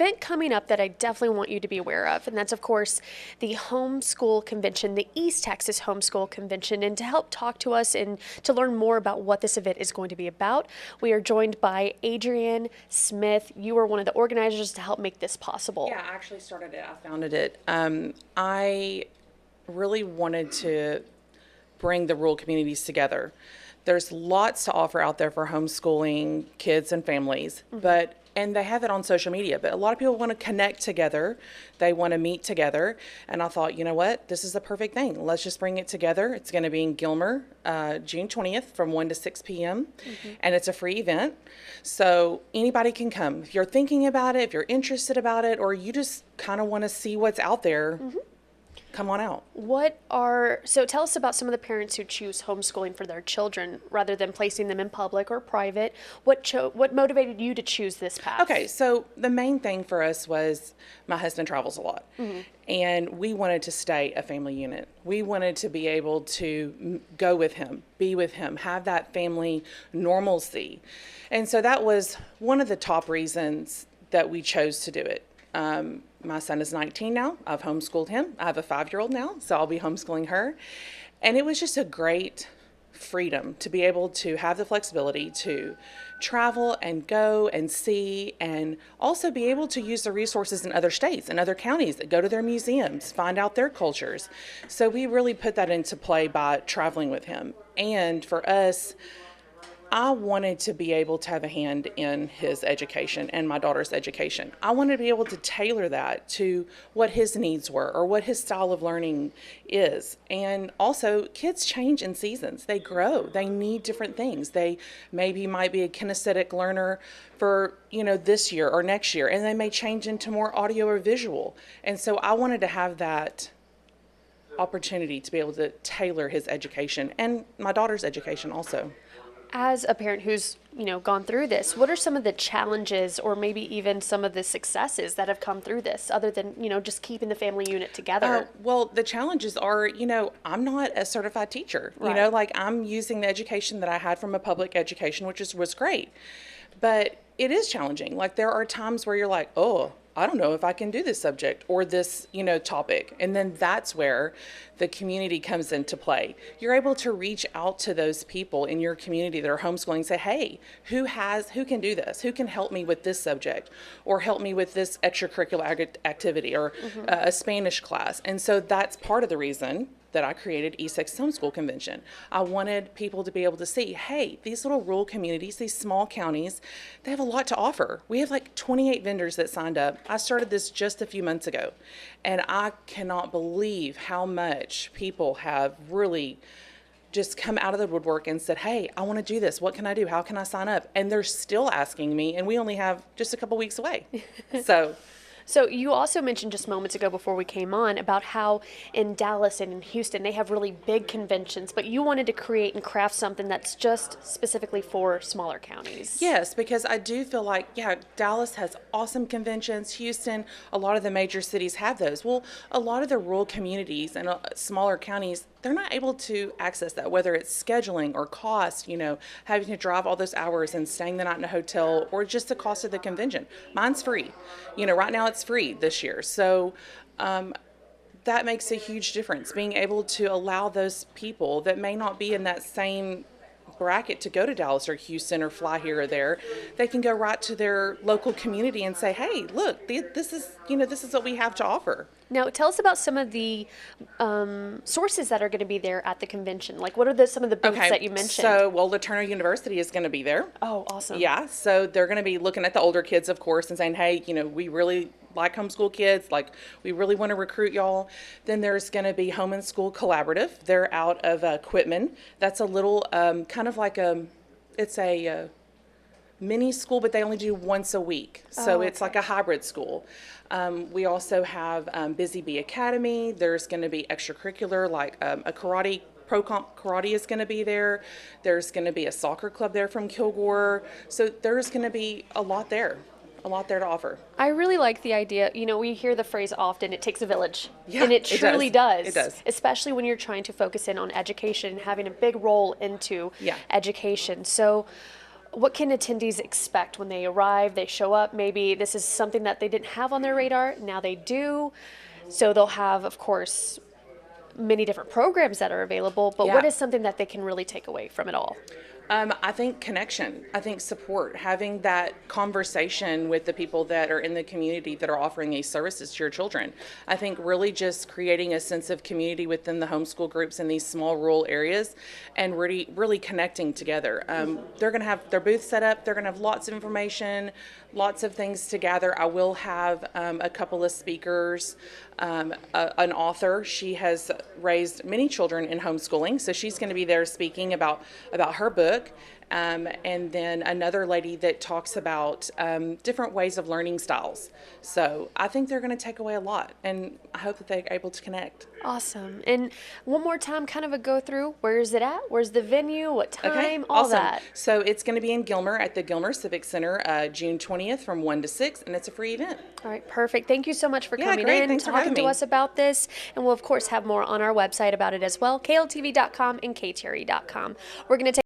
event coming up that I definitely want you to be aware of, and that's, of course, the Homeschool Convention, the East Texas Homeschool Convention. And to help talk to us and to learn more about what this event is going to be about, we are joined by Adrienne Smith. You are one of the organizers to help make this possible. Yeah, I actually started it. I founded it. I really wanted to bring the rural communities together. There's lots to offer out there for homeschooling kids and families, and they have it on social media, but a lot of people want to connect together. They want to meet together. And I thought, you know what, this is the perfect thing. Let's just bring it together. It's going to be in Gilmer, June 20th from 1 to 6 p.m. And it's a free event. So anybody can come. If you're thinking about it, if you're interested about it, or you just kind of want to see what's out there, come on out. So tell us about some of the parents who choose homeschooling for their children rather than placing them in public or private. What motivated you to choose this path? Okay, so the main thing for us was my husband travels a lot, and we wanted to stay a family unit. We wanted to be able to go with him, be with him, have that family normalcy. And so that was one of the top reasons that we chose to do it. My son is 19 now. I've homeschooled him. I have a 5-year-old now, so I'll be homeschooling her. And it was just a great freedom to be able to have the flexibility to travel and go and see, and also be able to use the resources in other states and other counties, that go to their museums, find out their cultures. So we really put that into play by traveling with him. And for us, I wanted to be able to have a hand in his education and my daughter's education. I wanted to be able to tailor that to what his needs were or what his style of learning is. And also, kids change in seasons. They grow. They need different things. They might be a kinesthetic learner for, this year or next year, and they may change into more audio or visual. And so I wanted to have that opportunity to be able to tailor his education and my daughter's education also. As a parent who's, gone through this, what are some of the challenges or maybe even some of the successes that have come through this, other than, just keeping the family unit together? Well, the challenges are, I'm not a certified teacher. Right. I'm using the education that I had from a public education, which was great. But it is challenging. There are times where you're like, oh, I don't know if I can do this subject or this, topic. And then that's where the community comes into play. You're able to reach out to those people in your community that are homeschooling and say, hey, who can do this? Who can help me with this subject, or help me with this extracurricular activity, or a Spanish class? And so that's part of the reason that I created East Texas Homeschool Convention. I wanted people to be able to see, hey, these little rural communities, these small counties, they have a lot to offer. We have 28 vendors that signed up. I started this just a few months ago, and I cannot believe how much people have really just come out of the woodwork and said, hey, I want to do this. What can I do? How can I sign up? And they're still asking me, and we only have just a couple weeks away. So you also mentioned just moments ago before we came on about how in Dallas and in Houston they have really big conventions, but you wanted to create and craft something that's just specifically for smaller counties. Yes, because I do feel like, Dallas has awesome conventions. Houston, a lot of the major cities have those. Well, a lot of the rural communities and smaller counties, they're not able to access that, whether it's scheduling or cost, having to drive all those hours and staying the night in a hotel, or just the cost of the convention. Mine's free. Right now it's free this year. So that makes a huge difference, being able to allow those people that may not be in that same bracket to go to Dallas or Houston or fly here or there. They can go right to their local community and say, hey, look, this is what we have to offer. Now, tell us about some of the sources that are going to be there at the convention. What are some of the booths that you mentioned? So, LeTourneau University is going to be there. Oh, awesome. Yeah, so they're going to be looking at the older kids, of course, and saying, hey, we really like homeschool kids, we really want to recruit y'all. Then there's going to be Home and School Collaborative. They're out of Quitman. That's a little kind of it's a mini school, but they only do once a week. So it's like a hybrid school. We also have Busy Bee Academy. There's going to be extracurricular, a karate. Pro Comp Karate is going to be there. There's going to be a soccer club there from Kilgore. So there's going to be a lot there to offer. I really like the idea. We hear the phrase often, it takes a village. Yeah, and it truly does. It does. Especially when you're trying to focus in on education and having a big role into education. So What can attendees expect when they arrive, they show up? Maybe this is something that they didn't have on their radar, now they do. So they'll have, of course, many different programs that are available, but what Yeah. is something that they can really take away from it all? I think connection. I think support. Having that conversation with the people that are in the community that are offering these services to your children. I think really just creating a sense of community within the homeschool groups in these small rural areas, and really connecting together. They're going to have their booth set up. They're going to have lots of information, lots of things to gather. I will have a couple of speakers. An author. She has raised many children in homeschooling, so she's going to be there speaking about her book. And then another lady that talks about different ways of learning styles. So I think they're going to take away a lot, and I hope that they're able to connect. Awesome. And one more time, kind of a go through. Where is it at? Where's the venue? What time? All awesome. that. So it's going to be in Gilmer at the Gilmer Civic Center, June 20th from 1 to 6, and it's a free event. All right, perfect. Thank you so much for coming great. in, Thanks for talking having to me. us about this. And we'll, of course, have more on our website about it as well, kltv.com and ktr.com. We're going to take